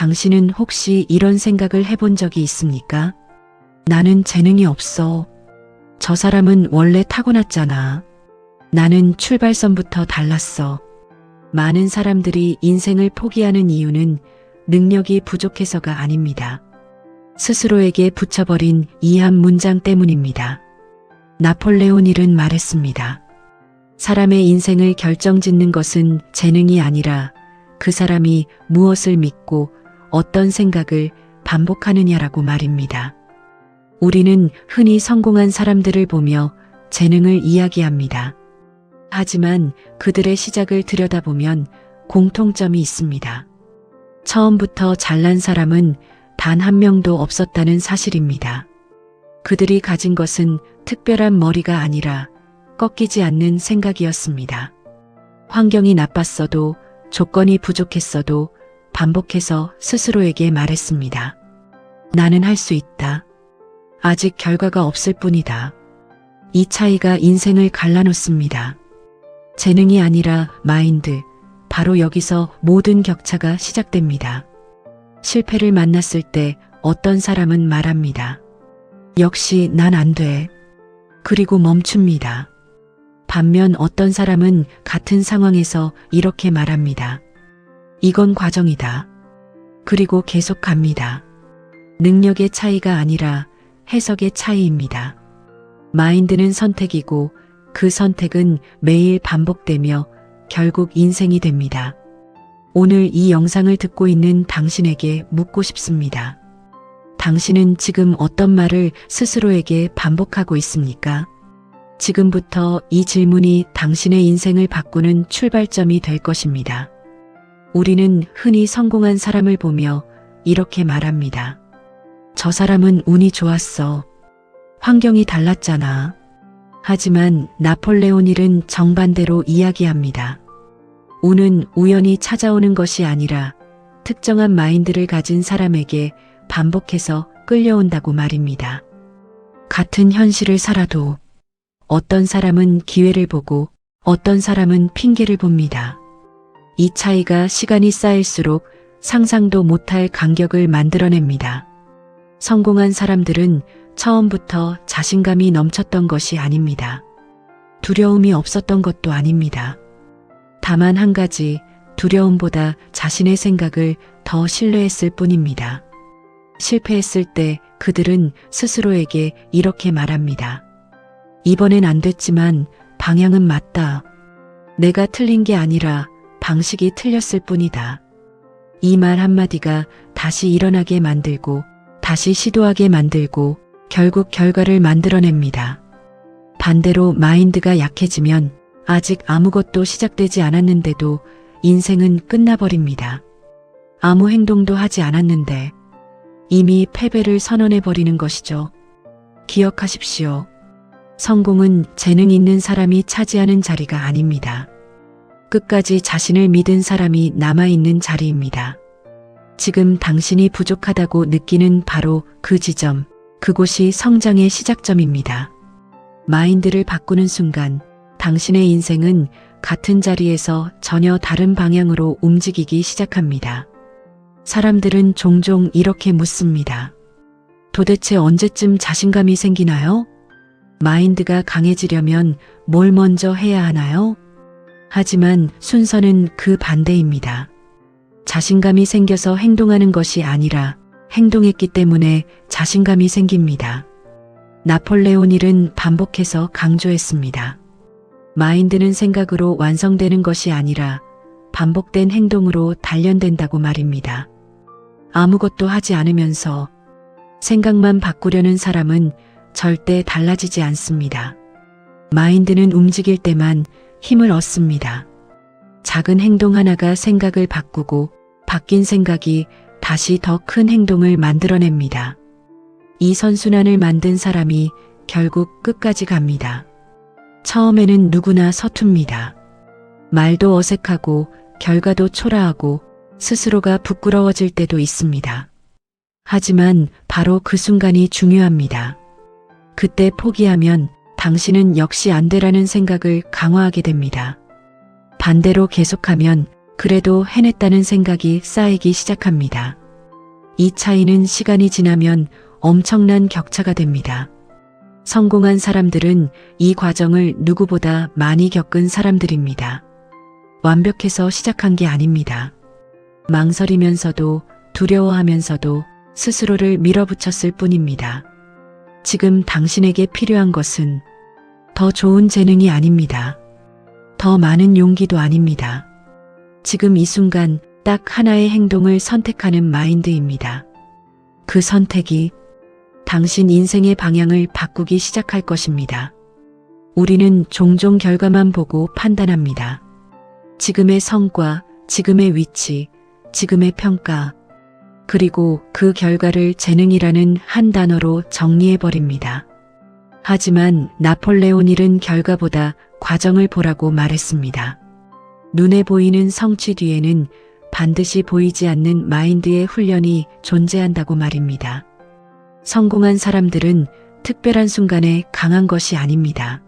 당신은 혹시 이런 생각을 해본 적이 있습니까? 나는 재능이 없어. 저 사람은 원래 타고났잖아. 나는 출발선부터 달랐어. 많은 사람들이 인생을 포기하는 이유는 능력이 부족해서가 아닙니다. 스스로에게 붙여버린 이 한 문장 때문입니다. 나폴레온 힐은 말했습니다. 사람의 인생을 결정짓는 것은 재능이 아니라 그 사람이 무엇을 믿고 어떤 생각을 반복하느냐라고 말입니다. 우리는 흔히 성공한 사람들을 보며 재능을 이야기합니다. 하지만 그들의 시작을 들여다보면 공통점이 있습니다. 처음부터 잘난 사람은 단 한 명도 없었다는 사실입니다. 그들이 가진 것은 특별한 머리가 아니라 꺾이지 않는 생각이었습니다. 환경이 나빴어도 조건이 부족했어도 반복해서 스스로에게 말했습니다. 나는 할 수 있다. 아직 결과가 없을 뿐이다. 이 차이가 인생을 갈라놓습니다. 재능이 아니라 마인드, 바로 여기서 모든 격차가 시작됩니다. 실패를 만났을 때 어떤 사람은 말합니다. 역시 난 안 돼. 그리고 멈춥니다. 반면 어떤 사람은 같은 상황에서 이렇게 말합니다. 이건 과정이다. 그리고 계속 갑니다. 능력의 차이가 아니라 해석의 차이입니다. 마인드는 선택이고 그 선택은 매일 반복되며 결국 인생이 됩니다. 오늘 이 영상을 듣고 있는 당신에게 묻고 싶습니다. 당신은 지금 어떤 말을 스스로에게 반복하고 있습니까? 지금부터 이 질문이 당신의 인생을 바꾸는 출발점이 될 것입니다. 우리는 흔히 성공한 사람을 보며 이렇게 말합니다. 저 사람은 운이 좋았어. 환경이 달랐잖아. 하지만 나폴레온 힐은 정반대로 이야기합니다. 운은 우연히 찾아오는 것이 아니라 특정한 마인드를 가진 사람에게 반복해서 끌려온다고 말입니다. 같은 현실을 살아도 어떤 사람은 기회를 보고 어떤 사람은 핑계를 봅니다. 이 차이가 시간이 쌓일수록 상상도 못할 간격을 만들어냅니다. 성공한 사람들은 처음부터 자신감이 넘쳤던 것이 아닙니다. 두려움이 없었던 것도 아닙니다. 다만 한 가지, 두려움보다 자신의 생각을 더 신뢰했을 뿐입니다. 실패했을 때 그들은 스스로에게 이렇게 말합니다. 이번엔 안 됐지만 방향은 맞다. 내가 틀린 게 아니라 방식이 틀렸을 뿐이다. 이 말 한마디가 다시 일어나게 만들고 다시 시도하게 만들고 결국 결과를 만들어냅니다. 반대로 마인드가 약해지면 아직 아무것도 시작되지 않았는데도 인생은 끝나버립니다. 아무 행동도 하지 않았는데 이미 패배를 선언해버리는 것이죠. 기억하십시오. 성공은 재능 있는 사람이 차지하는 자리가 아닙니다. 끝까지 자신을 믿은 사람이 남아있는 자리입니다. 지금 당신이 부족하다고 느끼는 바로 그 지점, 그곳이 성장의 시작점입니다. 마인드를 바꾸는 순간 당신의 인생은 같은 자리에서 전혀 다른 방향으로 움직이기 시작합니다. 사람들은 종종 이렇게 묻습니다. 도대체 언제쯤 자신감이 생기나요? 마인드가 강해지려면 뭘 먼저 해야 하나요? 하지만 순서는 그 반대입니다. 자신감이 생겨서 행동하는 것이 아니라 행동했기 때문에 자신감이 생깁니다. 나폴레온 힐은 반복해서 강조했습니다. 마인드는 생각으로 완성되는 것이 아니라 반복된 행동으로 단련된다고 말입니다. 아무것도 하지 않으면서 생각만 바꾸려는 사람은 절대 달라지지 않습니다. 마인드는 움직일 때만 힘을 얻습니다. 작은 행동 하나가 생각을 바꾸고 바뀐 생각이 다시 더 큰 행동을 만들어냅니다. 이 선순환을 만든 사람이 결국 끝까지 갑니다. 처음에는 누구나 서툽니다. 말도 어색하고 결과도 초라하고 스스로가 부끄러워질 때도 있습니다. 하지만 바로 그 순간이 중요합니다. 그때 포기하면 당신은 역시 안 되라는 생각을 강화하게 됩니다. 반대로 계속하면 그래도 해냈다는 생각이 쌓이기 시작합니다. 이 차이는 시간이 지나면 엄청난 격차가 됩니다. 성공한 사람들은 이 과정을 누구보다 많이 겪은 사람들입니다. 완벽해서 시작한 게 아닙니다. 망설이면서도 두려워하면서도 스스로를 밀어붙였을 뿐입니다. 지금 당신에게 필요한 것은 더 좋은 재능이 아닙니다. 더 많은 용기도 아닙니다. 지금 이 순간 딱 하나의 행동을 선택하는 마인드입니다. 그 선택이 당신 인생의 방향을 바꾸기 시작할 것입니다. 우리는 종종 결과만 보고 판단합니다. 지금의 성과, 지금의 위치, 지금의 평가, 그리고 그 결과를 재능이라는 한 단어로 정리해버립니다. 하지만 나폴레온 힐은 결과보다 과정을 보라고 말했습니다. 눈에 보이는 성취 뒤에는 반드시 보이지 않는 마인드의 훈련이 존재한다고 말입니다. 성공한 사람들은 특별한 순간에 강한 것이 아닙니다.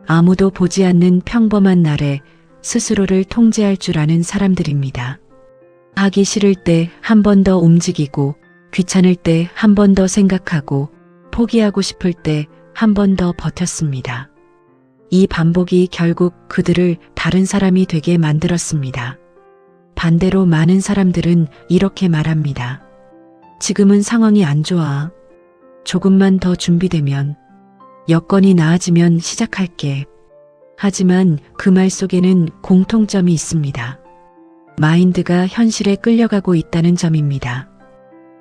아무도 보지 않는 평범한 날에 스스로를 통제할 줄 아는 사람들입니다. 하기 싫을 때 한 번 더 움직이고, 귀찮을 때 한 번 더 생각하고, 포기하고 싶을 때 한 번 더 버텼습니다. 이 반복이 결국 그들을 다른 사람이 되게 만들었습니다. 반대로 많은 사람들은 이렇게 말합니다. 지금은 상황이 안 좋아. 조금만 더 준비되면, 여건이 나아지면 시작할게. 하지만 그 말 속에는 공통점이 있습니다. 마인드가 현실에 끌려가고 있다는 점입니다.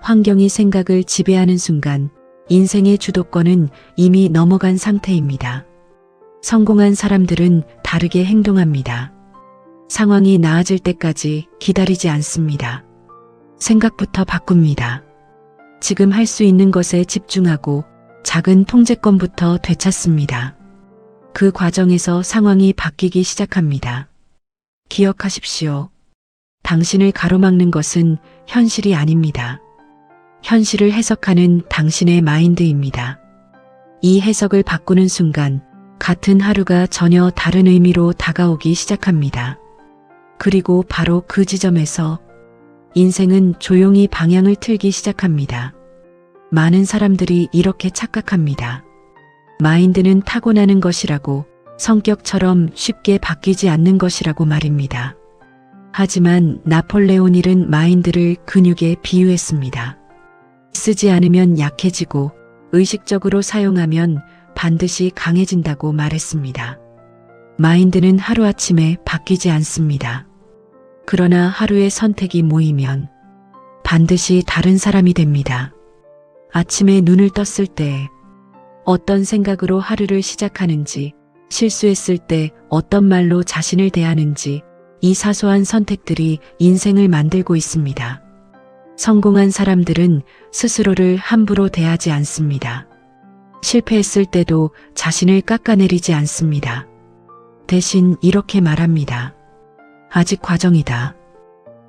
환경이 생각을 지배하는 순간 인생의 주도권은 이미 넘어간 상태입니다. 성공한 사람들은 다르게 행동합니다. 상황이 나아질 때까지 기다리지 않습니다. 생각부터 바꿉니다. 지금 할 수 있는 것에 집중하고 작은 통제권부터 되찾습니다. 그 과정에서 상황이 바뀌기 시작합니다. 기억하십시오. 당신을 가로막는 것은 현실이 아닙니다. 현실을 해석하는 당신의 마인드입니다. 이 해석을 바꾸는 순간 같은 하루가 전혀 다른 의미로 다가오기 시작합니다. 그리고 바로 그 지점에서 인생은 조용히 방향을 틀기 시작합니다. 많은 사람들이 이렇게 착각합니다. 마인드는 타고나는 것이라고, 성격처럼 쉽게 바뀌지 않는 것이라고 말입니다. 하지만 나폴레온 힐은 마인드를 근육에 비유했습니다. 쓰지 않으면 약해지고 의식적으로 사용하면 반드시 강해진다고 말했습니다. 마인드는 하루아침에 바뀌지 않습니다. 그러나 하루의 선택이 모이면 반드시 다른 사람이 됩니다. 아침에 눈을 떴을 때 어떤 생각으로 하루를 시작하는지, 실수했을 때 어떤 말로 자신을 대하는지, 이 사소한 선택들이 인생을 만들고 있습니다. 성공한 사람들은 스스로를 함부로 대하지 않습니다. 실패했을 때도 자신을 깎아내리지 않습니다. 대신 이렇게 말합니다. 아직 과정이다.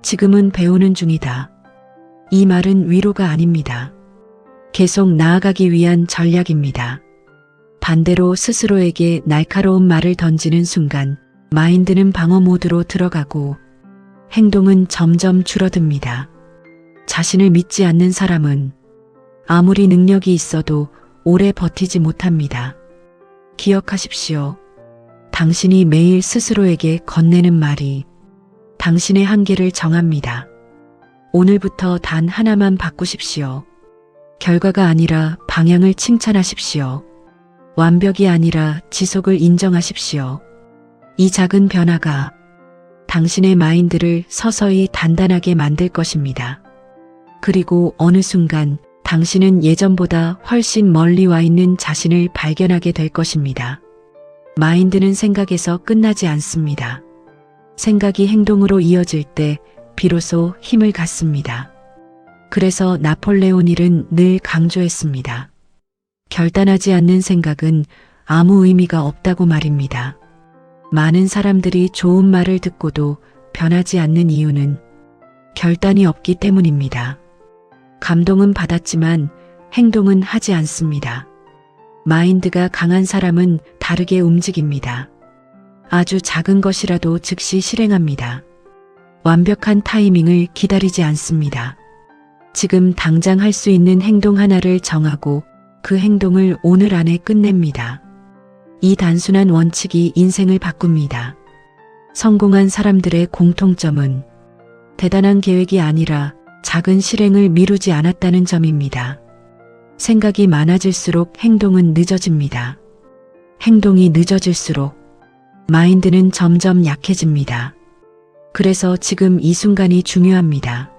지금은 배우는 중이다. 이 말은 위로가 아닙니다. 계속 나아가기 위한 전략입니다. 반대로 스스로에게 날카로운 말을 던지는 순간 마인드는 방어 모드로 들어가고 행동은 점점 줄어듭니다. 자신을 믿지 않는 사람은 아무리 능력이 있어도 오래 버티지 못합니다. 기억하십시오. 당신이 매일 스스로에게 건네는 말이 당신의 한계를 정합니다. 오늘부터 단 하나만 바꾸십시오. 결과가 아니라 방향을 칭찬하십시오. 완벽이 아니라 지속을 인정하십시오. 이 작은 변화가 당신의 마인드를 서서히 단단하게 만들 것입니다. 그리고 어느 순간 당신은 예전보다 훨씬 멀리 와 있는 자신을 발견하게 될 것입니다. 마인드는 생각에서 끝나지 않습니다. 생각이 행동으로 이어질 때 비로소 힘을 갖습니다. 그래서 나폴레온 힐은 늘 강조했습니다. 결단하지 않는 생각은 아무 의미가 없다고 말입니다. 많은 사람들이 좋은 말을 듣고도 변하지 않는 이유는 결단이 없기 때문입니다. 감동은 받았지만 행동은 하지 않습니다. 마인드가 강한 사람은 다르게 움직입니다. 아주 작은 것이라도 즉시 실행합니다. 완벽한 타이밍을 기다리지 않습니다. 지금 당장 할 수 있는 행동 하나를 정하고 그 행동을 오늘 안에 끝냅니다. 이 단순한 원칙이 인생을 바꿉니다. 성공한 사람들의 공통점은 대단한 계획이 아니라 작은 실행을 미루지 않았다는 점입니다. 생각이 많아질수록 행동은 늦어집니다. 행동이 늦어질수록 마인드는 점점 약해집니다. 그래서 지금 이 순간이 중요합니다.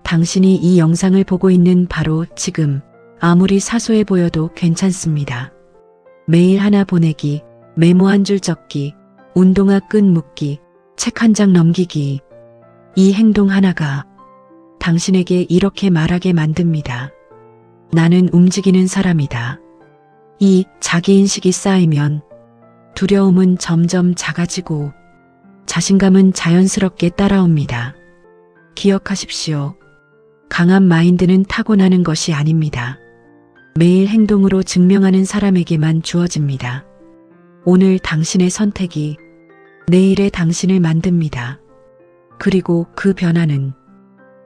당신이 이 영상을 보고 있는 바로 지금, 아무리 사소해 보여도 괜찮습니다. 메일 하나 보내기, 메모 한 줄 적기, 운동화 끈 묶기, 책 한 장 넘기기. 이 행동 하나가 당신에게 이렇게 말하게 만듭니다. 나는 움직이는 사람이다. 이 자기인식이 쌓이면 두려움은 점점 작아지고 자신감은 자연스럽게 따라옵니다. 기억하십시오. 강한 마인드는 타고나는 것이 아닙니다. 매일 행동으로 증명하는 사람에게만 주어집니다. 오늘 당신의 선택이 내일의 당신을 만듭니다. 그리고 그 변화는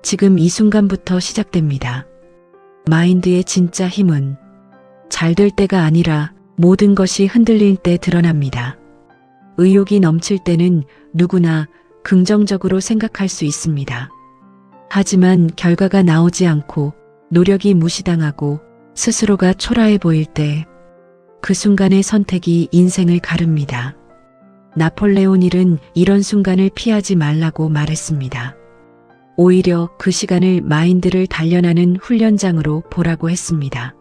지금 이 순간부터 시작됩니다. 마인드의 진짜 힘은 잘 될 때가 아니라 모든 것이 흔들릴 때 드러납니다. 의욕이 넘칠 때는 누구나 긍정적으로 생각할 수 있습니다. 하지만 결과가 나오지 않고 노력이 무시당하고 스스로가 초라해 보일 때 그 순간의 선택이 인생을 가릅니다. 나폴레온 힐은 이런 순간을 피하지 말라고 말했습니다. 오히려 그 시간을 마인드를 단련하는 훈련장으로 보라고 했습니다.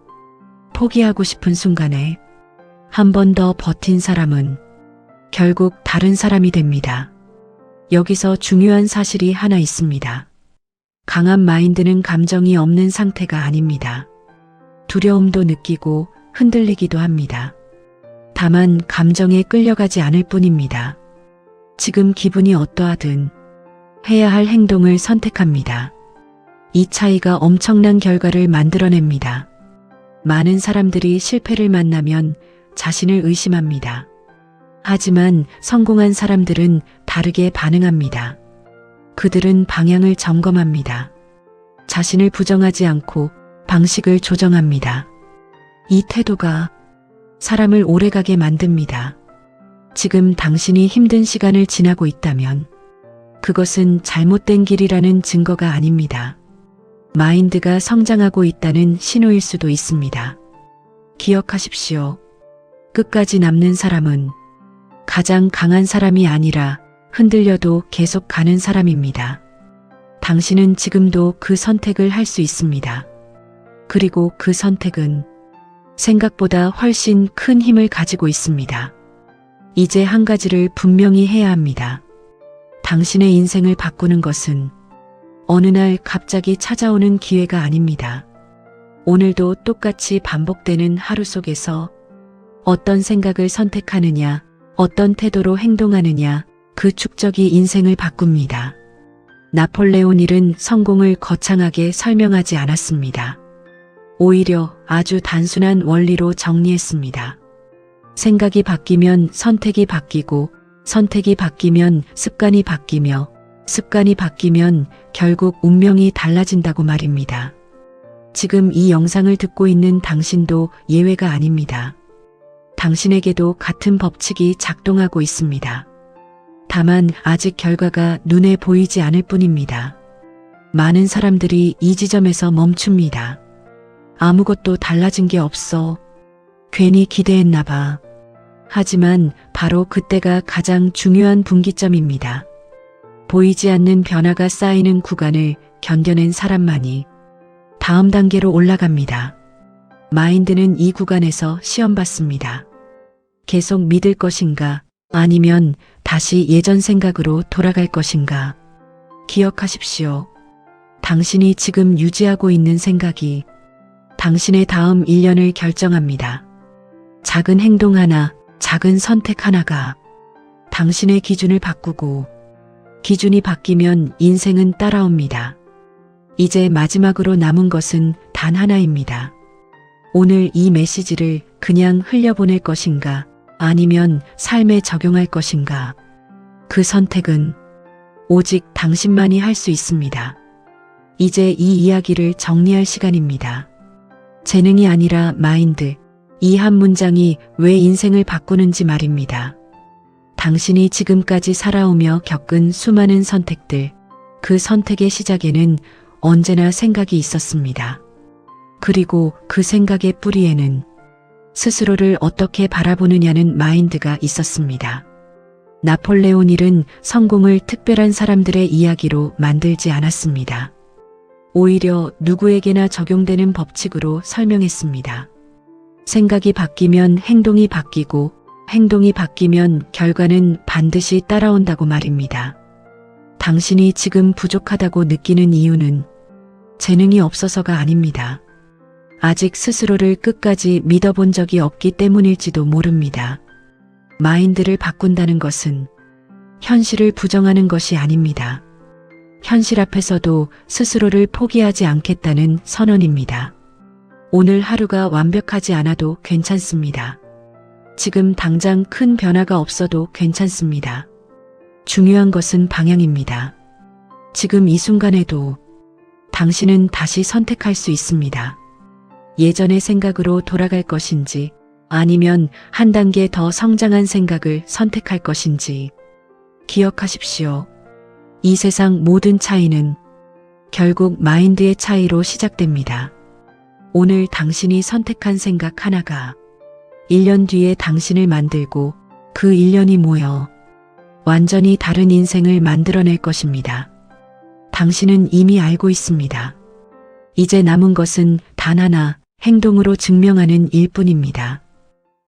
포기하고 싶은 순간에 한 번 더 버틴 사람은 결국 다른 사람이 됩니다. 여기서 중요한 사실이 하나 있습니다. 강한 마인드는 감정이 없는 상태가 아닙니다. 두려움도 느끼고 흔들리기도 합니다. 다만 감정에 끌려가지 않을 뿐입니다. 지금 기분이 어떠하든 해야 할 행동을 선택합니다. 이 차이가 엄청난 결과를 만들어냅니다. 많은 사람들이 실패를 만나면 자신을 의심합니다. 하지만 성공한 사람들은 다르게 반응합니다. 그들은 방향을 점검합니다. 자신을 부정하지 않고 방식을 조정합니다. 이 태도가 사람을 오래가게 만듭니다. 지금 당신이 힘든 시간을 지나고 있다면 그것은 잘못된 길이라는 증거가 아닙니다. 마인드가 성장하고 있다는 신호일 수도 있습니다. 기억하십시오. 끝까지 남는 사람은 가장 강한 사람이 아니라 흔들려도 계속 가는 사람입니다. 당신은 지금도 그 선택을 할 수 있습니다. 그리고 그 선택은 생각보다 훨씬 큰 힘을 가지고 있습니다. 이제 한 가지를 분명히 해야 합니다. 당신의 인생을 바꾸는 것은 어느 날 갑자기 찾아오는 기회가 아닙니다. 오늘도 똑같이 반복되는 하루 속에서 어떤 생각을 선택하느냐, 어떤 태도로 행동하느냐, 그 축적이 인생을 바꿉니다. 나폴레온 힐은 성공을 거창하게 설명하지 않았습니다. 오히려 아주 단순한 원리로 정리했습니다. 생각이 바뀌면 선택이 바뀌고, 선택이 바뀌면 습관이 바뀌며, 습관이 바뀌면 결국 운명이 달라진다고 말입니다. 지금 이 영상을 듣고 있는 당신도 예외가 아닙니다. 당신에게도 같은 법칙이 작동하고 있습니다. 다만 아직 결과가 눈에 보이지 않을 뿐입니다. 많은 사람들이 이 지점에서 멈춥니다. 아무것도 달라진 게 없어. 괜히 기대했나 봐. 하지만 바로 그때가 가장 중요한 분기점입니다. 보이지 않는 변화가 쌓이는 구간을 견뎌낸 사람만이 다음 단계로 올라갑니다. 마인드는 이 구간에서 시험받습니다. 계속 믿을 것인가, 아니면 다시 예전 생각으로 돌아갈 것인가. 기억하십시오. 당신이 지금 유지하고 있는 생각이 당신의 다음 1년을 결정합니다. 작은 행동 하나, 작은 선택 하나가 당신의 기준을 바꾸고, 기준이 바뀌면 인생은 따라옵니다. 이제 마지막으로 남은 것은 단 하나입니다. 오늘 이 메시지를 그냥 흘려보낼 것인가, 아니면 삶에 적용할 것인가. 그 선택은 오직 당신만이 할 수 있습니다. 이제 이 이야기를 정리할 시간입니다. 재능이 아니라 마인드. 이 한 문장이 왜 인생을 바꾸는지 말입니다. 당신이 지금까지 살아오며 겪은 수많은 선택들, 그 선택의 시작에는 언제나 생각이 있었습니다. 그리고 그 생각의 뿌리에는 스스로를 어떻게 바라보느냐는 마인드가 있었습니다. 나폴레온 힐은 성공을 특별한 사람들의 이야기로 만들지 않았습니다. 오히려 누구에게나 적용되는 법칙으로 설명했습니다. 생각이 바뀌면 행동이 바뀌고 행동이 바뀌면 결과는 반드시 따라온다고 말입니다. 당신이 지금 부족하다고 느끼는 이유는 재능이 없어서가 아닙니다. 아직 스스로를 끝까지 믿어본 적이 없기 때문일지도 모릅니다. 마인드를 바꾼다는 것은 현실을 부정하는 것이 아닙니다. 현실 앞에서도 스스로를 포기하지 않겠다는 선언입니다. 오늘 하루가 완벽하지 않아도 괜찮습니다. 지금 당장 큰 변화가 없어도 괜찮습니다. 중요한 것은 방향입니다. 지금 이 순간에도 당신은 다시 선택할 수 있습니다. 예전의 생각으로 돌아갈 것인지 아니면 한 단계 더 성장한 생각을 선택할 것인지 기억하십시오. 이 세상 모든 차이는 결국 마인드의 차이로 시작됩니다. 오늘 당신이 선택한 생각 하나가 1년 뒤에 당신을 만들고 그 1년이 모여 완전히 다른 인생을 만들어낼 것입니다. 당신은 이미 알고 있습니다. 이제 남은 것은 단 하나, 행동으로 증명하는 일뿐입니다.